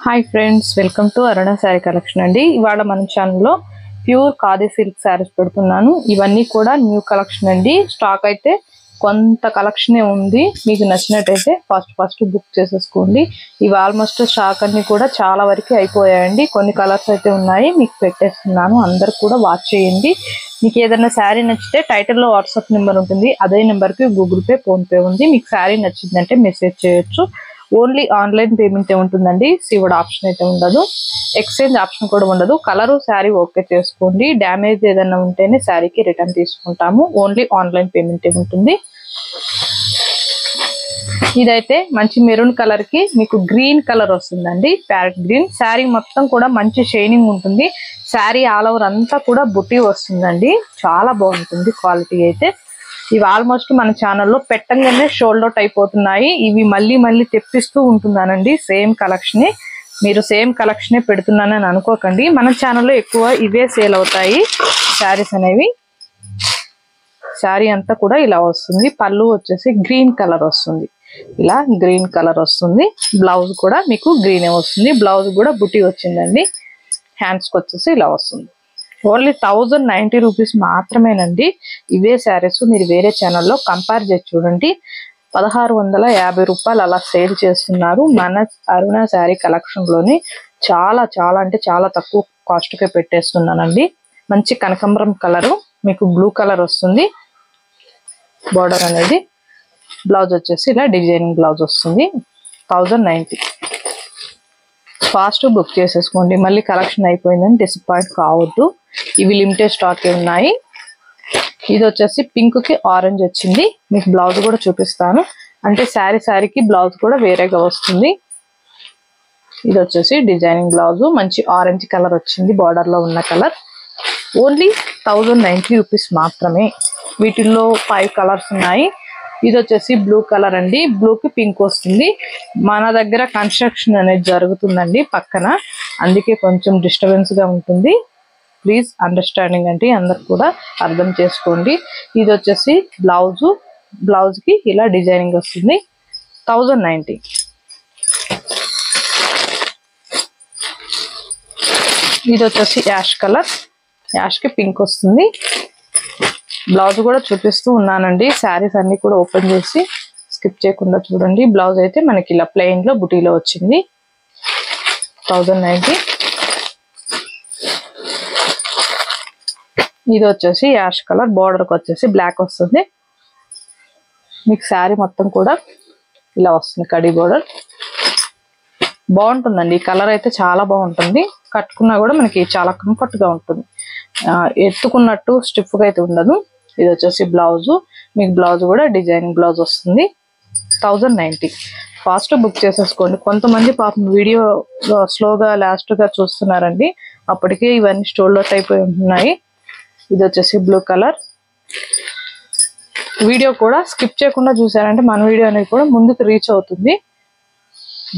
Hi friends, welcome to Aruna sari collection అండి. ఇవాళ మన ఛానల్లో ప్యూర్ ఖాదీ సిల్క్ శారీస్ పెడుతున్నాను. ఇవన్నీ కూడా న్యూ కలెక్షన్ అండి. స్టాక్ అయితే కొంత కలెక్షనే ఉంది. మీకు నచ్చినట్టయితే ఫస్ట్ బుక్ చేసేసుకోండి. ఇవి ఆల్మోస్ట్ స్టాక్ అన్ని కూడా చాలా వరకు అయిపోయాయండి. కొన్ని కలర్స్ అయితే ఉన్నాయి, మీకు పెట్టేస్తున్నాను. అందరు కూడా వాచ్ చేయండి. మీకు ఏదైనా శారీ నచ్చితే టైటిల్లో వాట్సాప్ నెంబర్ ఉంటుంది. అదే నెంబర్కి గూగుల్ పే, ఫోన్పే ఉంది. మీకు శారీ నచ్చిందంటే మెసేజ్ చేయొచ్చు. ఓన్లీ ఆన్లైన్ పేమెంట్ ఉంటుందండి. సీవుడ్ ఆప్షన్ అయితే ఉండదు. ఎక్స్చేంజ్ ఆప్షన్ కూడా ఉండదు. కలరు శారీ ఓకే చేసుకోండి. డ్యామేజ్ ఏదైనా ఉంటేనే శారీకి రిటర్న్ తీసుకుంటాము. ఓన్లీ ఆన్లైన్ పేమెంట్ ఉంటుంది. ఇదైతే మంచి మెరూన్ కలర్ కి మీకు గ్రీన్ కలర్ వస్తుందండి, ప్యారెట్ గ్రీన్. శారీ మొత్తం కూడా మంచి షైనింగ్ ఉంటుంది. శారీ ఆల్ ఓవర్ అంతా కూడా బుట్టి వస్తుందండి. చాలా బాగుంటుంది క్వాలిటీ అయితే. ఇవి ఆల్మోస్ట్ మన ఛానల్లో పెట్టంగానే షోల్డ్ అవుట్ అయిపోతున్నాయి. ఇవి మళ్ళీ తెప్పిస్తూ ఉంటున్నానండి. సేమ్ కలెక్షనే, మీరు సేమ్ కలెక్షనే పెడుతున్నానని అనుకోకండి. మన ఛానల్లో ఎక్కువ ఇవే సేల్ అవుతాయి శారీస్ అనేవి. శారీ అంతా కూడా ఇలా వస్తుంది. పళ్ళు వచ్చేసి గ్రీన్ కలర్ వస్తుంది. ఇలా గ్రీన్ కలర్ వస్తుంది. బ్లౌజ్ కూడా మీకు గ్రీనే వస్తుంది. బ్లౌజ్ కూడా బుట్టి వచ్చిందండి. హ్యాండ్స్కి వచ్చేసి ఇలా వస్తుంది. ఓన్లీ 1090 రూపీస్ మాత్రమేనండి. ఇవే శారీస్ మీరు వేరే ఛానల్లో కంపేర్ చేసి చూడండి. 1650 రూపాయలు అలా సేల్ చేస్తున్నారు. మన అరుణ శారీ కలెక్షన్ లోని చాలా అంటే చాలా తక్కువ కాస్ట్ కే పెట్టేస్తున్నానండి. మంచి కనకాంబరం కలరు, మీకు బ్లూ కలర్ వస్తుంది. బోర్డర్ అనేది, బ్లౌజ్ వచ్చేసి ఇలా డిజైనింగ్ బ్లౌజ్ వస్తుంది. 1090. ఫాస్ట్ బుక్ చేసేసుకోండి. మళ్ళీ కలెక్షన్ అయిపోయిందని డిసప్పాయింట్ కావద్దు. ఇవి లిమిటెడ్ స్టాక్ ఉన్నాయి. ఇది వచ్చేసి పింక్ కి ఆరెంజ్ వచ్చింది. మీకు బ్లౌజ్ కూడా చూపిస్తాను. అంటే శారీకి బ్లౌజ్ కూడా వేరేగా వస్తుంది. ఇది వచ్చేసి డిజైనింగ్ బ్లౌజ్, మంచి ఆరెంజ్ కలర్ వచ్చింది. బార్డర్ లో ఉన్న కలర్. ఓన్లీ 1090 రూపీస్ మాత్రమే. వీటిల్లో 5 కలర్స్ ఉన్నాయి. ఇది వచ్చేసి బ్లూ కలర్ అండి. బ్లూకి పింక్ వస్తుంది. మన దగ్గర కన్స్ట్రక్షన్ అనేది జరుగుతుందండి పక్కన, అందుకే కొంచెం డిస్టర్బెన్స్ గా ఉంటుంది. ప్లీజ్ అండర్స్టాండింగ్ అండి, అందరు కూడా అర్థం చేసుకోండి. ఇది వచ్చేసి బ్లౌజ్ కి ఇలా డిజైనింగ్ వస్తుంది. 1090. ఇది వచ్చేసి యాష్ కలర్, యాష్ కి పింక్ వస్తుంది. బ్లౌజ్ కూడా చూపిస్తూ ఉన్నానండి. శారీస్ అన్ని కూడా ఓపెన్ చేసి స్కిప్ చేయకుండా చూడండి. బ్లౌజ్ అయితే మనకి ఇలా ప్లెయిన్ లో బుటీలో వచ్చింది. 1090. ఇది వచ్చేసి యాష్ కలర్, బోర్డర్ కి వచ్చేసి బ్లాక్ వస్తుంది. మీకు శారీ మొత్తం కూడా ఇలా వస్తుంది. కడి బోర్డర్ బాగుంటుందండి. ఈ కలర్ అయితే చాలా బాగుంటుంది. కట్టుకున్నా కూడా మనకి చాలా కంఫర్ట్ గా ఉంటుంది. ఎత్తుకున్నట్టు స్టిఫ్ గా అయితే ఉండదు. ఇది వచ్చేసి బ్లౌజ్, మీకు బ్లౌజ్ కూడా డిజైనింగ్ బ్లౌజ్ వస్తుంది. 1090. ఫాస్ట్ బుక్ చేసేసుకోండి. కొంతమంది పాపం వీడియో స్లోగా లాస్ట్ గా చూస్తున్నారండి. అప్పటికే ఇవన్నీ స్టోల్ అవుట్ అయిపోయి ఉంటున్నాయి. ఇది వచ్చేసి బ్లూ కలర్. వీడియో కూడా స్కిప్ చేయకుండా చూసారంటే మన వీడియో అనేది కూడా ముందుకు రీచ్ అవుతుంది.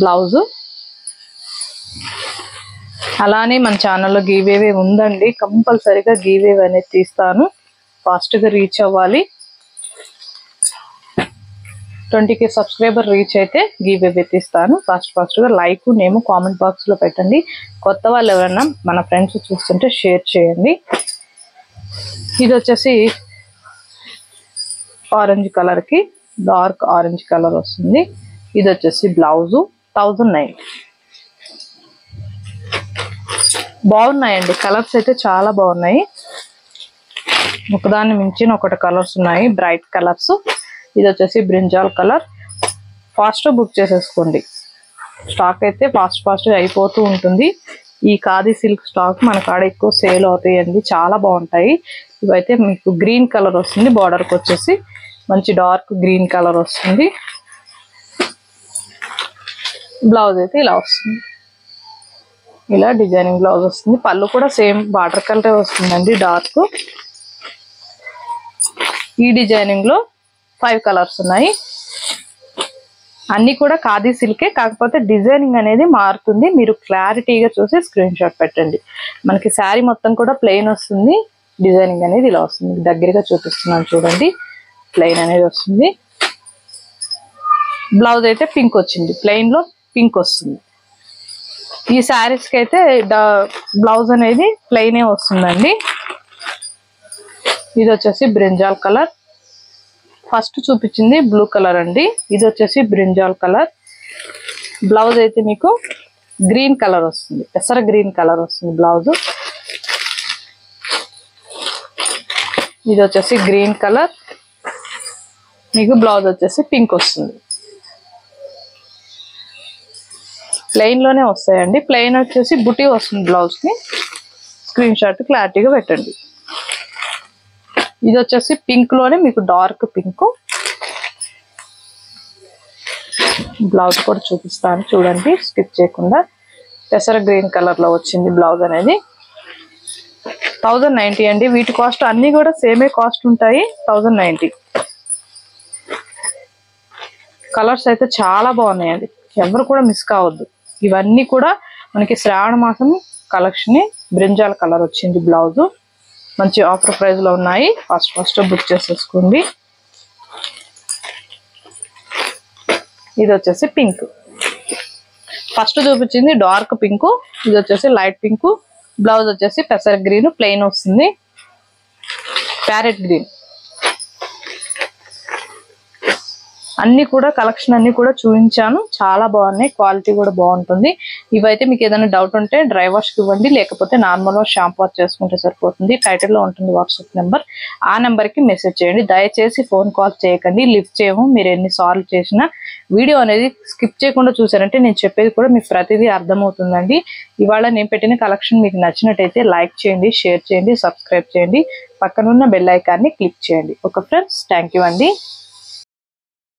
బ్లౌజ్ అలానే మన ఛానల్లో గివేవే ఉందండి. కంపల్సరీగా గివేవే అనేది తీస్తాను. ఫాస్ట్ గా రీచ్ అవ్వాలి. 20K సబ్స్క్రైబర్ రీచ్ అయితే గివేవే తీస్తాను. ఫాస్ట్ గా లైక్, నేమ్ కామెంట్ బాక్స్ లో పెట్టండి. కొత్త వాళ్ళు ఎవరైనా మన ఫ్రెండ్స్ చూస్తుంటే షేర్ చేయండి. ఇది వచ్చేసి ఆరెంజ్ కలర్ కి డార్క్ ఆరెంజ్ కలర్ వస్తుంది. ఇది వచ్చేసి బ్లౌజ్. 1090. బాగున్నాయండి. కలర్స్ అయితే చాలా బాగున్నాయి. ఒకదాన్ని మించిన ఒకటి కలర్స్ ఉన్నాయి, బ్రైట్ కలర్స్. ఇది వచ్చేసి బ్రింజాల్ కలర్. ఫాస్ట్ బుక్ చేసేసుకోండి. స్టాక్ అయితే ఫాస్ట్ గా అయిపోతూ ఉంటుంది. ఈ ఖాదీ సిల్క్ స్టాక్ మన కాడ ఎక్కువ సేల్ అవుతాయండి. చాలా బాగుంటాయి. ఇవైతే మీకు గ్రీన్ కలర్ వస్తుంది. బార్డర్ కి వచ్చేసి మంచి డార్క్ గ్రీన్ కలర్ వస్తుంది. బ్లౌజ్ అయితే ఇలా వస్తుంది. ఇలా డిజైనింగ్ బ్లౌజ్ వస్తుంది. పళ్ళు కూడా సేమ్ బార్డర్ కలరే వస్తుందండి, డార్క్. ఈ డిజైనింగ్ లో 5 కలర్స్ ఉన్నాయి. అన్ని కూడా ఖాదీ సిల్కే, కాకపోతే డిజైనింగ్ అనేది మారుతుంది. మీరు క్లారిటీగా చూసి స్క్రీన్ షాట్ పెట్టండి. మనకి శారీ మొత్తం కూడా ప్లెయిన్ వస్తుంది. డిజైనింగ్ అనేది ఇలా వస్తుంది. దగ్గరగా చూపిస్తున్నాను చూడండి. ప్లెయిన్ అనేది వస్తుంది. బ్లౌజ్ అయితే పింక్ వచ్చింది. ప్లెయిన్ లో పింక్ వస్తుంది. ఈ శారీస్ కి అయితే బ్లౌజ్ అనేది ప్లెయిన్ వస్తుందండి. ఇది వచ్చేసి బ్రింజాల్ కలర్. ఫస్ట్ చూపించింది బ్లూ కలర్ అండి. ఇది వచ్చేసి బ్రింజాల్ కలర్. బ్లౌజ్ అయితే మీకు గ్రీన్ కలర్ వస్తుంది, పెసర గ్రీన్ కలర్ వస్తుంది బ్లౌజ్. ఇది వచ్చేసి గ్రీన్ కలర్, మీకు బ్లౌజ్ వచ్చేసి పింక్ వస్తుంది. ప్లెయిన్ లోనే వస్తాయండి. ప్లెయిన్ వచ్చేసి బుటీ వస్తుంది బ్లౌజ్ కి. స్క్రీన్ షాట్ క్లారిటీగా పెట్టండి. ఇది వచ్చేసి పింక్ లోనే మీకు డార్క్ పింక్. బ్లౌజ్ కూడా చూపిస్తాను చూడండి స్కిప్ చేయకుండా. పెసర గ్రీన్ కలర్ లో వచ్చింది బ్లౌజ్ అనేది. 1090 అండి. వీటి కాస్ట్ అన్ని కూడా సేమే కాస్ట్ ఉంటాయి, 1090. కలర్స్ అయితే చాలా బాగున్నాయండి, ఎవరు కూడా మిస్ కావద్దు. ఇవన్నీ కూడా మనకి శ్రావణ మాసం కలెక్షన్. బ్రింజాల్ కలర్ వచ్చింది బ్లౌజ్. మంచి ఆఫర్ ప్రైస్ లో ఉన్నాయి. ఫస్ట్ బుక్ చేసేసుకోండి. ఇది వచ్చేసి పింక్. ఫస్ట్ చూపించింది డార్క్ పింక్, ఇది వచ్చేసి లైట్ పింక్. బ్లౌజ్ వచ్చేసి పెసర్ గ్రీన్ ప్లెయిన్ వస్తుంది, ప్యారెట్ గ్రీన్. అన్ని కూడా కలెక్షన్ అన్ని కూడా చూపించాను, చాలా బాగున్నాయి, క్వాలిటీ కూడా బాగుంటుంది. ఇవైతే మీకు ఏదైనా డౌట్ ఉంటే డ్రై వాష్ కి ఇవ్వండి, లేకపోతే నార్మల్ వాష్ షాంపూ వాష్ చేసుకుంటే సరిపోతుంది. టైటిల్ లో ఉంటుంది వాట్సాప్ నెంబర్, ఆ నెంబర్ కి మెసేజ్ చేయండి. దయచేసి ఫోన్ కాల్ చేయకండి, లిఫ్ట్ చేయము. మీరు ఎన్నిసార్లు చేసినా వీడియో అనేది స్కిప్ చేయకుండా చూసారంటే నేను చెప్పేది కూడా మీకు ప్రతిదీ అర్థమవుతుందండి. ఇవాళ నేను పెట్టిన కలెక్షన్ మీకు నచ్చినట్టయితే లైక్ చేయండి, షేర్ చేయండి, సబ్స్క్రైబ్ చేయండి, పక్కనున్న బెల్ ఐకాన్ని క్లిక్ చేయండి. ఓకే ఫ్రెండ్స్, థ్యాంక్ యూ అండి.